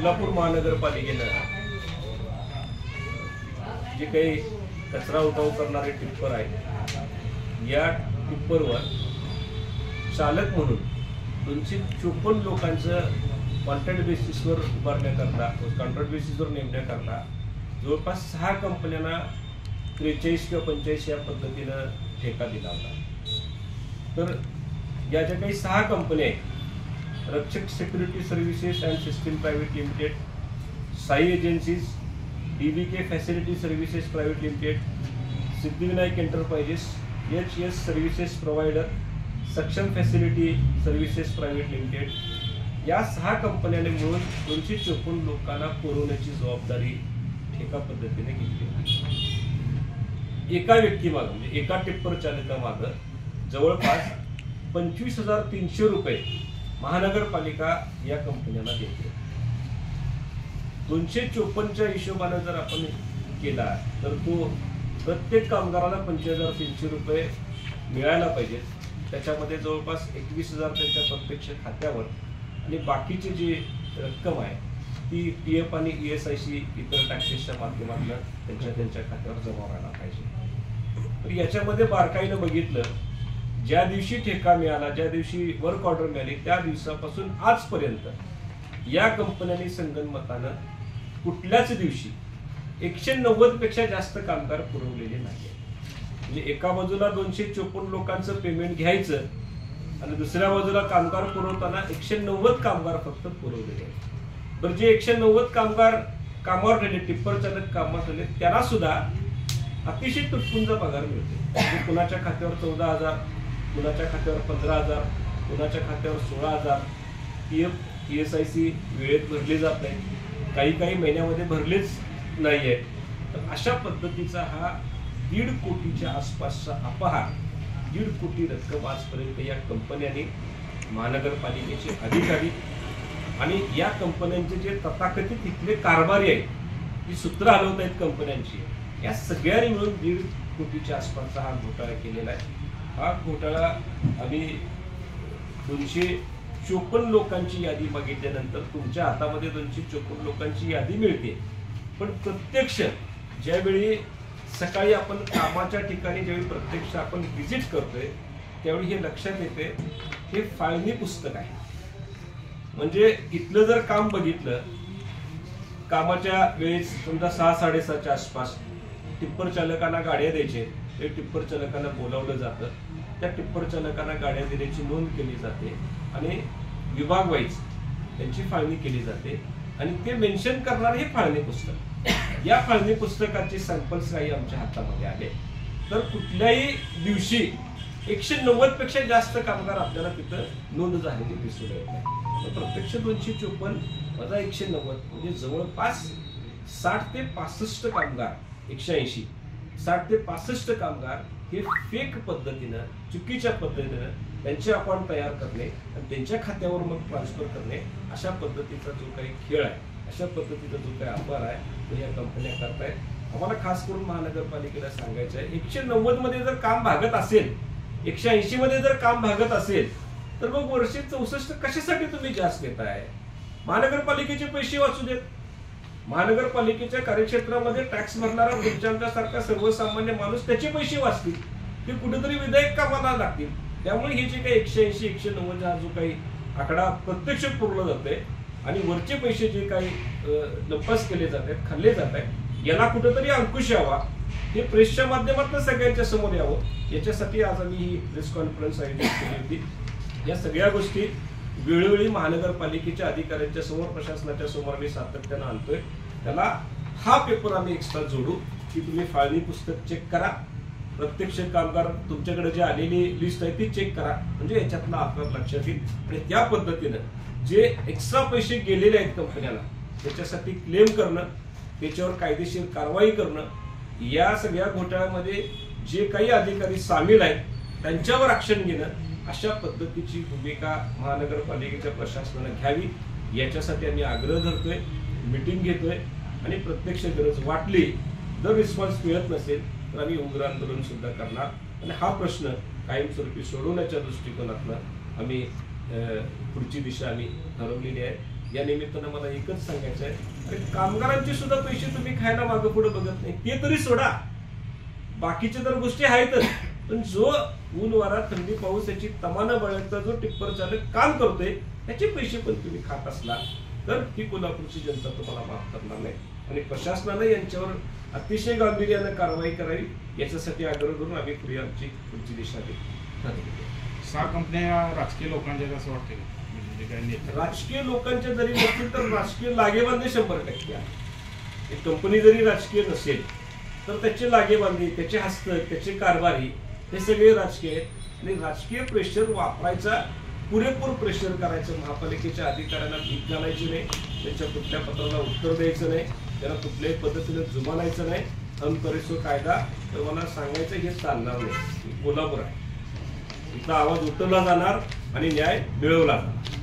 सोलापूर महानगरपालिकेनं जे काही कचरा उठाव करणारे टिप्पर आहेत, या टिप्परवर चालक म्हणून 254 लोकांचं कॉन्ट्रॅक्ट बेसिसवर उभारण्याकरता, कॉन्ट्रॅक्ट बेसिसवर नेमण्याकरता जवळपास 6 कंपन्यांना 43 किंवा 45 या पद्धतीनं ठेका दिला होता. तर या ज्या काही 6 कंपन्या आहेत, रक्षक security services and system private limited, Sai agencies, DBK facility services private limited, Siddhivinayak enterprises, HS services provider, सक्षम फॅसिलिटी सर्व्हिसेस प्रायव्हेट लिमिटेड, या 6 कंपन्यांनी मिळून 254 लोकांना पुरवण्याची जबाबदारी ठेका पद्धतीने घेतली. एका व्यक्तीमागं म्हणजे एका टिप्पर चालकामागं जवळपास 25,300 रुपये महानगरपालिका या कंपन्यांना देते. 254च्या हिशोबाने जर आपण केला तर तो प्रत्येक कामगाराला 25,300 रुपये मिळायला पाहिजे. त्याच्यामध्ये जवळपास 21,000 त्यांच्या प्रत्यक्ष खात्यावर आणि बाकीची जी रक्कम आहे ती PF आणि ESIC इतर टॅक्सेसच्या माध्यमातून त्यांच्या खात्यावर जमा व्हायला पाहिजे. तर याच्यामध्ये बारकाईनं बघितलं, ज्या दिवशी ठेका मिळाला, ज्या दिवशी वर्क ऑर्डर मिळाली, त्या दिवसापासून आजपर्यंत या कंपन्यांनी संगनमतानं कुठल्याच दिवशी 190 पेक्षा जास्त कामगार पुरवलेले नाही. म्हणजे एका बाजूला 254 लोकांचं पेमेंट घ्यायचं आणि दुसऱ्या बाजूला कामगार पुरवताना 190 कामगार फक्त पुरवलेले आहेत. बरं, जे 190 कामगार कामावर ठेवले, टिप्पर चालक कामावर ठेवले, त्यांना सुद्धा अतिशय तुटपुंजा पगार मिळते. कुणाच्या खात्यावर 14,000, कुणाच्या खात्यावर 15,000, कुणाच्या खात्यावर 16,000. PF ESIC वेळेत भरले जात नाही, काही महिन्यामध्ये भरलेच नाही आहे. तर अशा पद्धतीचा हा 1.5 कोटीच्या आसपासचा अपहार, 1.5 कोटी रक्कम आजपर्यंत या कंपन्यांनी, महानगरपालिकेचे अधिकारी आणि या कंपन्यांचे जे तथाकथित इथले कारभारी आहेत, जी सूत्र हलवत आहेत कंपन्यांची, या सगळ्यांनी मिळून 1.5 कोटीच्या आसपासचा हा घोटाळा केलेला आहे. हा घोटाळा आम्ही 254 लोकांची यादी बघितल्यानंतर तुमच्या हातामध्ये 254 लोकांची यादी मिळते, पण प्रत्यक्ष ज्यावेळी सकाळी आपण कामाच्या ठिकाणी ज्यावेळी प्रत्यक्ष आपण व्हिजिट करतोय त्यावेळी हे लक्षात येते, हे फाळणी पुस्तक आहे. म्हणजे इथलं जर काम बघितलं, कामाच्या वेळेस समजा 6-6:30च्या आसपास टिप्पर चालकांना गाड्या द्यायचे, ते टिप्पर चालकांना बोलावलं जातं, त्या टिप्पर चालकांना गाड्या देण्याची नोंद केली जाते आणि विभाग वाईज त्यांची फाळणी केली जाते आणि ते मेन्शन करणार हे फाळणी पुस्तक. या फाळणी पुस्तकाचे सॅम्पल्स काही आमच्या हातामध्ये आले. तर कुठल्याही दिवशी 190 पेक्षा जास्त कामगार आपल्याला तिथं नोंद झालेली दिसून येत नाही. प्रत्यक्ष 254 वजा 190 म्हणजे जवळपास 60 ते 65 कामगार, 180, 60 ते 65 कामगार हे फेक पद्धतीनं, चुकीच्या पद्धतीनं त्यांचे अकाउंट तयार करणे आणि त्यांच्या खात्यावर मग ट्रान्सफर करणे, अशा पद्धतीचा जो काही खेळ आहे, अशा पद्धतीचा जो काही अपहार आहे तो या कंपन्या करतायत. आम्हाला खास करून महानगरपालिकेला सांगायचं आहे, 190 मध्ये जर काम भागत असेल, 180 मध्ये जर काम भागत असेल, तर मग वर्षे 64 कशासाठी तुम्ही जास्त घेताय? महानगरपालिकेचे पैसे वाचू देत. महानगरपालिकेच्या कार्यक्षेत्रामध्ये टॅक्स भरणारा तुमच्यासारखा सर्वसामान्य माणूस, त्याचे पैसे वाचतील, ते कुठेतरी विधायक कामाला लागतील. त्यामुळे हे जे काही 180, 190 हा जो काही आकडा प्रत्यक्ष पुरवला जातोय आणि वरचे पैसे जे काही लपास केले जात आहेत, खाल्ले जात आहेत, याला कुठेतरी अंकुश यावा, हे प्रेसच्या माध्यमातून सगळ्यांच्या समोर यावं, याच्यासाठी आज आम्ही ही प्रेस कॉन्फरन्स आयोजित केली होती. या सगळ्या गोष्टी वेळोवेळी महानगरपालिकेच्या अधिकाऱ्यांच्या समोर, प्रशासनाच्या समोर आम्ही सातत्यानं आणतोय. त्याला हा पेपर आम्ही एक्स्ट्रा जोडू की तुम्ही फाळणी पुस्तक चेक करा, प्रत्यक्ष कामगार तुमच्याकडे जे आलेली लिस्ट आहे ती चेक करा, म्हणजे याच्यातला आपल्याला लक्षात येईल. आणि त्या पद्धतीनं जे एक्स्ट्रा पैसे गेलेले आहेत कंपन्याला, त्याच्यासाठी क्लेम करणं, त्याच्यावर कायदेशीर कारवाई करणं, या सगळ्या घोटाळ्यामध्ये जे काही अधिकारी सामील आहेत त्यांच्यावर ऍक्शन घेणं, अशा पद्धतीची भूमिका महानगरपालिकेच्या प्रशासनाने घ्यावी, याच्यासाठी आम्ही आग्रह धरतोय, मीटिंग घेतोय आणि प्रत्यक्ष गरज वाटली, जर रिस्पॉन्स मिळत नसेल तर आम्ही उग्र आंदोलन सुद्धा करणार. आणि हा प्रश्न कायमस्वरूपी सोडवण्याच्या दृष्टिकोनातून आम्ही पुढची दिशा आम्ही ठरवलेली आहे. या निमित्तानं मला एकच सांगायचं आहे, अरे कामगारांचे सुद्धा पैसे तुम्ही खायला मागं पुढे बघत नाही, ते तरी सोडा. बाकीच्या तर गोष्टी आहेतच, पण जो ऊन वारा थंडी पाऊस याची तमानं बळगता जो टिप्पर चालक काम करतोय त्याचे पैसे पण तुम्ही खात असला तर ही कोल्हापूरची जनता तुम्हाला माफ करणार नाही. आणि प्रशासनानं यांच्यावर अतिशय गांभीर्यानं कारवाई करावी याच्यासाठी आग्रह करून आम्ही पुढची दिशा देऊ. 6 कंपन्या राजकीय लोकांच्या असं वाटतं, म्हणजे काय राजकीय लोकांच्या जरी नसतील तर राजकीय लागेबांधे 100% आहे. एक कंपनी जरी राजकीय नसेल तर त्याचे लागेबांधे, त्याचे हस्तक, त्याचे कारभारी हे सगळे राजकीय आहेत. आणि राजकीय प्रेशर वापरायचा, पुरेपूर प्रेशर करायचं, महापालिकेच्या अधिकाऱ्यांना भीक घालायची नाही, त्यांच्या कुठल्या पत्राला उत्तर द्यायचं नाही, त्यांना कुठल्याही पद्धतीने जुमानायचं नाही. हम करे सो कायदा, तर मला सांगायचं हे चालणार नाही. कोल्हापूर आहे, इथला आवाज उठवला जाणार आणि न्याय मिळवला जाणार.